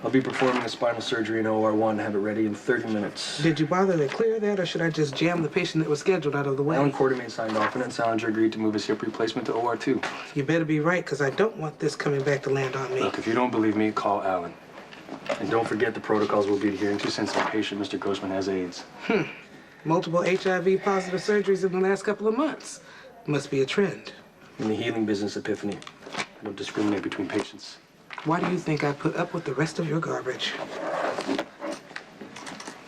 I'll be performing a spinal surgery in OR1 and have it ready in 30 minutes. Did you bother to clear that, or should I just jam the patient that was scheduled out of the way? Alan Quartermain signed off, and then Salinger agreed to move his hip replacement to OR2. You better be right, because I don't want this coming back to land on me. Look, if you don't believe me, call Alan. And don't forget the protocols we'll be adhering to since our patient, Mr. Grossman, has AIDS. Multiple HIV-positive surgeries in the last couple of months. Must be a trend. In the healing business, Epiphany, I don't discriminate between patients. Why do you think I put up with the rest of your garbage?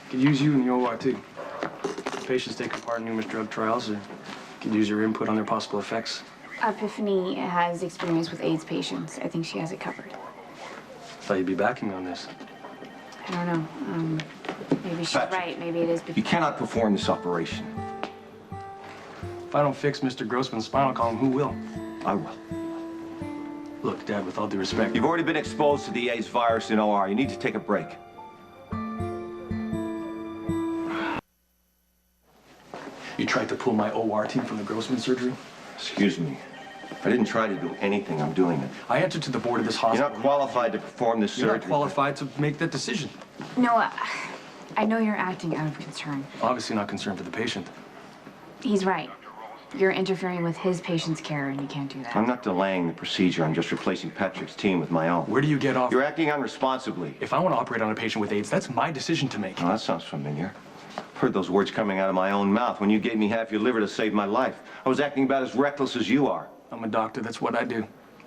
Could use you in the OR2. Patients taking part in numerous drug trials, or could use your input on their possible effects. Epiphany has experience with AIDS patients. I think she has it covered. Thought you'd be backing me on this. I don't know. Maybe she's Patrick, right. Maybe it is because... You cannot perform this operation. If I don't fix Mr. Grossman's spinal column, who will? I will. Look, Dad, with all due respect... You've already been exposed to the AIDS virus in OR. You need to take a break. You tried to pull my OR team from the Grossman surgery? Excuse me. I didn't try to do anything. I'm doing it. I answered to the board of this hospital. You're not qualified to perform this You're surgery. not qualified to make that decision. No, I know you're acting out of concern. Obviously not concerned for the patient. He's right. You're interfering with his patient's care, and you can't do that. I'm not delaying the procedure. I'm just replacing Patrick's team with my own. Where do you get off? You're acting unresponsibly. If I want to operate on a patient with AIDS, that's my decision to make. Oh, that sounds familiar. I've heard those words coming out of my own mouth when you gave me half your liver to save my life. I was acting about as reckless as you are. I'm a doctor. That's what I do.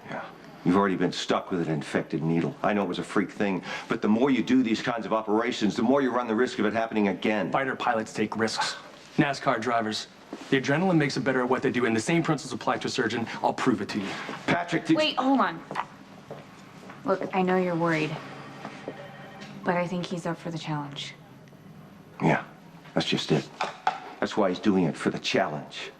Yeah. You've already been stuck with an infected needle. I know it was a freak thing, but the more you do these kinds of operations, the more you run the risk of it happening again. Fighter pilots take risks. NASCAR drivers. The adrenaline makes them better at what they do, and the same principles apply to a surgeon. I'll prove it to you. Patrick, did... Wait, hold on. Look, I know you're worried, but I think he's up for the challenge. Yeah, that's just it. That's why he's doing it, for the challenge.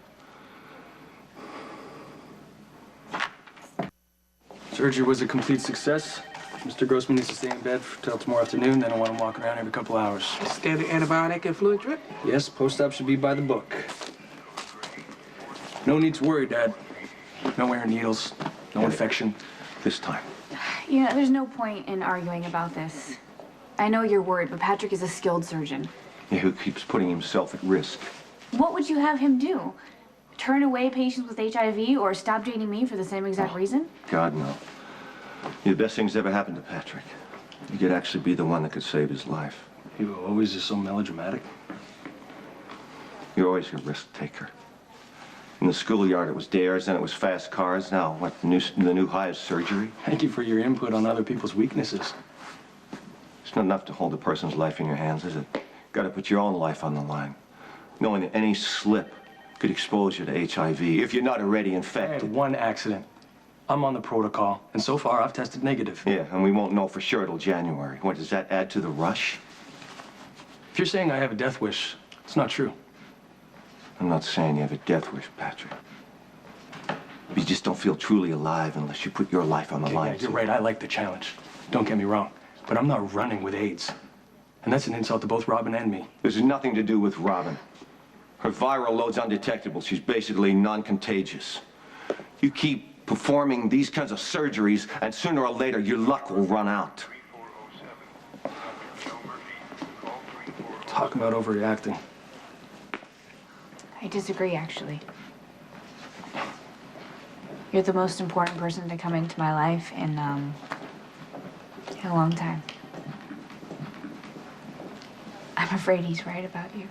Surgery was a complete success. Mr. Grossman needs to stay in bed till tomorrow afternoon. Then I want him walking around every couple hours. Standard antibiotic and fluid drip? Yes, post-op should be by the book. No need to worry, Dad. No air needles, no infection. This time. You know, there's no point in arguing about this. I know you're worried, but Patrick is a skilled surgeon. Yeah, who keeps putting himself at risk? What would you have him do? Turn away patients with HIV or stop dating me for the same exact reason? God, no. You're the best thing's ever happened to Patrick. You could actually be the one that could save his life. You always are so melodramatic. You're always a risk taker. In the schoolyard, it was dares, then it was fast cars. Now, what, the new high is surgery? Thank you for your input on other people's weaknesses. It's not enough to hold a person's life in your hands, is it? Got to put your own life on the line. Knowing that any slip could expose you to HIV if you're not already I infected. had one accident. I'm on the protocol, and so far I've tested negative. Yeah, and we won't know for sure till January. What, does that add to the rush? If you're saying I have a death wish, it's not true. I'm not saying you have a death wish, Patrick. You just don't feel truly alive unless you put your life on the Okay, line. yeah, you're right, I like the challenge. Don't get me wrong, but I'm not running with AIDS. And that's an insult to both Robin and me. This has nothing to do with Robin. Her viral load's undetectable. She's basically non-contagious. You keep performing these kinds of surgeries, and sooner or later, your luck will run out. Talk about overreacting. I disagree, actually. You're the most important person to come into my life in a long time. I'm afraid he's right about you.